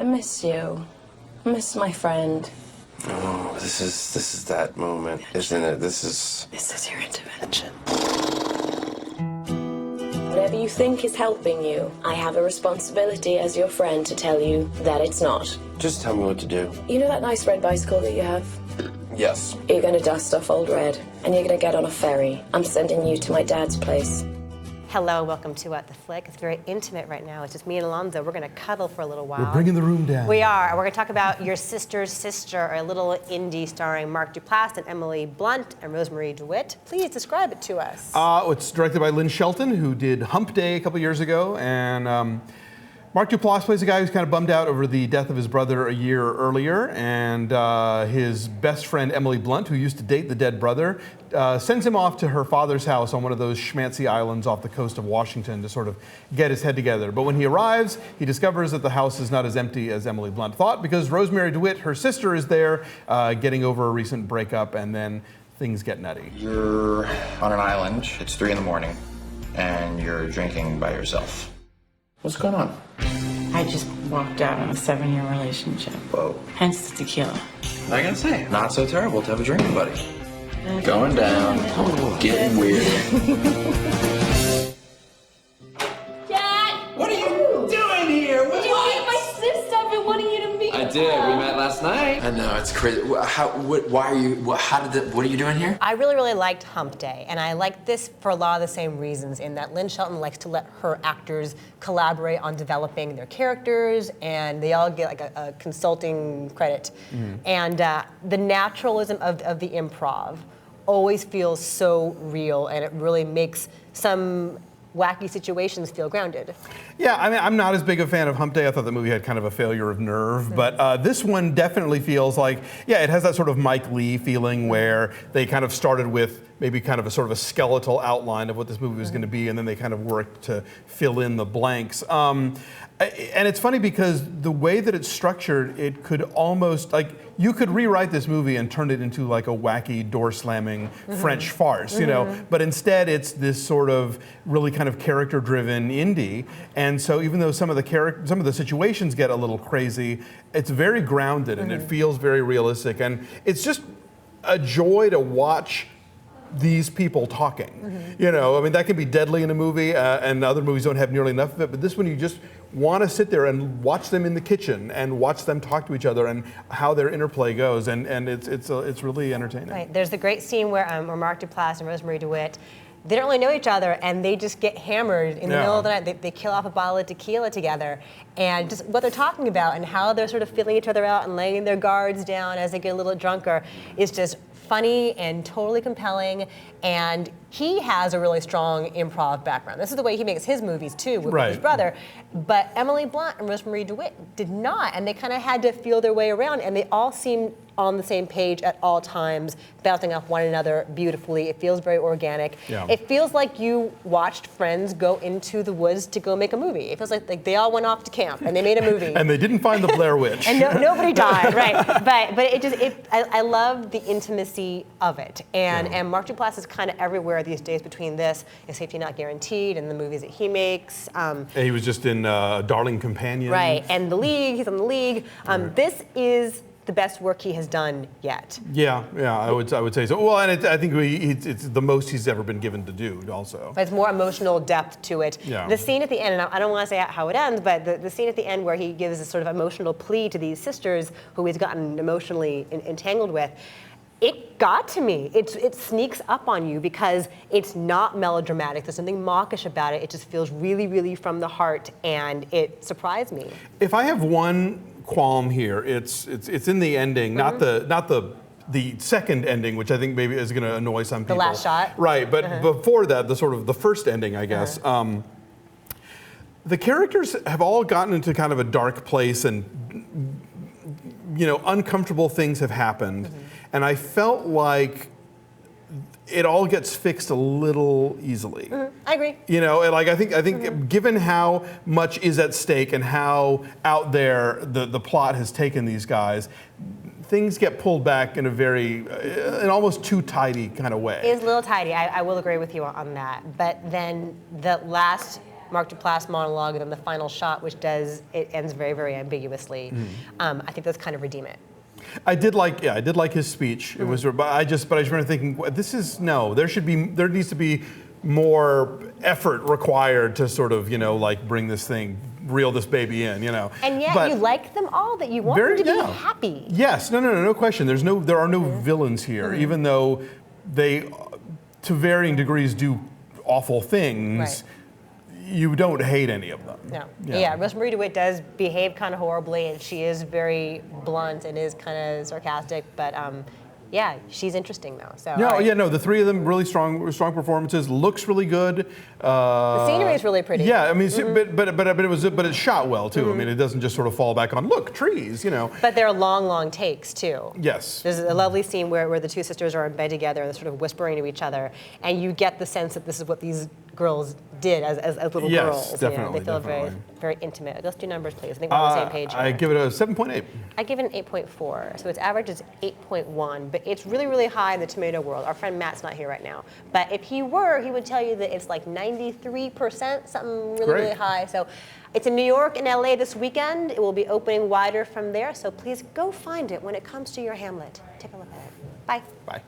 I miss you. I miss my friend. Oh, this is that moment, isn't it? This is your intervention. Whatever you think is helping you, I have a responsibility as your friend to tell you that it's not. Just tell me what to do. You know that nice red bicycle that you have? Yes. You're gonna dust off old red, and you're gonna get on a ferry. I'm sending you to my dad's place. Hello, welcome to The Flick. It's very intimate right now. It's just me and Alonso. We're going to cuddle for a little while. We're bringing the room down. We are. We're going to talk about Your Sister's Sister, a little indie starring Mark Duplass and Emily Blunt and Rosemarie Dewitt. Please describe it to us. It's directed by Lynn Shelton, who did Hump Day a couple years ago, and Mark Duplass plays a guy who's kind of bummed out over the death of his brother a year earlier, and his best friend Emily Blunt, who used to date the dead brother, sends him off to her father's house on one of those schmancy islands off the coast of Washington to sort of get his head together. But when he arrives, he discovers that the house is not as empty as Emily Blunt thought, because Rosemarie Dewitt, her sister, is there getting over a recent breakup, and then things get nutty. You're on an island, it's 3 in the morning, and you're drinking by yourself. What's going on? I just walked out on a 7-year relationship. Whoa. Hence the tequila. I gotta say, not so terrible to have a drinking buddy. Going down, getting weird. Dad! What are you doing here? Did you meet my sister? I've been wanting you to meet I did. We met last night. I know, it's crazy. Why are you, what are you doing here? I really, really liked Hump Day, and I liked this for a lot of the same reasons, in that Lynn Shelton likes to let her actors collaborate on developing their characters, and they all get like a consulting credit. And the naturalism of the improv always feels so real, and it really makes some wacky situations feel grounded. Yeah, I mean, I'm not as big a fan of Hump Day. I thought the movie had kind of a failure of nerve, but this one definitely feels like, yeah, it has that sort of Mike Leigh feeling where they kind of started with maybe kind of a sort of a skeletal outline of what this movie was going to be, and then they kind of worked to fill in the blanks. And it's funny because the way that it's structured, it could almost, like, you could rewrite this movie and turn it into like a wacky, door-slamming French farce, you know? But instead, it's this sort of really kind of character-driven indie. And so even though some of the situations get a little crazy, it's very grounded and it feels very realistic. And it's just a joy to watch these people talking. You know, I mean, that can be deadly in a movie, and other movies don't have nearly enough of it, but this one you just want to sit there and watch them in the kitchen and watch them talk to each other and how their interplay goes, and it's really entertaining. Right. There's the great scene where Mark Duplass and Rosemarie Dewitt, they don't really know each other, and they just get hammered in the middle of the night. They kill off a bottle of tequila together, and just what they're talking about and how they're sort of feeling each other out and laying their guards down as they get a little drunker is just funny and totally compelling. And he has a really strong improv background. This is the way he makes his movies too, with his brother. But Emily Blunt and Rosemarie DeWitt did not, and they kind of had to feel their way around, and they all seemed on the same page at all times, bouncing off one another beautifully. It feels very organic. Yeah. It feels like you watched friends go into the woods to go make a movie. It feels like they all went off to camp and they made a movie. And they didn't find the Blair Witch. And nobody died, right? But I love the intimacy of it. And Mark Duplass is kind of everywhere these days between this and Safety Not Guaranteed and the movies that he makes. He was just in Darling Companion. Right, and The League, he's on The League. This is the best work he has done yet. Yeah, I would say so. Well, and I think it's the most he's ever been given to do, also. But it's more emotional depth to it. Yeah. The scene at the end, and I don't want to say how it ends, but the scene at the end where he gives a sort of emotional plea to these sisters who he's gotten emotionally entangled with, it got to me. It sneaks up on you because it's not melodramatic. There's something mawkish about it. It just feels really, really from the heart, and it surprised me. If I have one qualm here, it's in the ending, not the second ending, which I think maybe is going to annoy some people. The last shot? Right, but before that, the first ending, I guess. The characters have all gotten into kind of a dark place, and uncomfortable things have happened. And I felt like it all gets fixed a little easily. I agree. I think given how much is at stake and how out there the plot has taken these guys, things get pulled back in an almost too tidy kind of way. It is a little tidy. I will agree with you on that. But then the last Mark Duplass monologue and then the final shot, which ends very, very ambiguously. I think those kind of redeem it. I did like his speech. It was, but I just remember thinking, there needs to be more effort required to sort of, like bring this thing, reel this baby in, And yet you like them all, that you want them to be happy. Yes, no question. There are no villains here, even though they, to varying degrees, do awful things. Right. You don't hate any of them. No. Yeah, Rosemarie Dewitt does behave kind of horribly, and she is very blunt and is kind of sarcastic, but yeah, she's interesting though. So the three of them really strong performances. Looks really good. The scenery is really pretty. Yeah, I mean, but it's shot well too. I mean, it doesn't just sort of fall back on look trees, But they're long takes too. Yes. There's a lovely scene where the two sisters are in bed together and they're sort of whispering to each other, and you get the sense that this is what these girls did as little girls. Yes, definitely. They feel very, very intimate. Let's do numbers, please. I think we're on the same page here. I give it a 7.8. I give it an 8.4. So its average is 8.1, but it's really, really high in the tomato world. Our friend Matt's not here right now. But if he were, he would tell you that it's like 93%, something really, really high. So it's in New York and LA this weekend. It will be opening wider from there. So please go find it when it comes to your Hamlet. Take a look at it. Bye. Bye.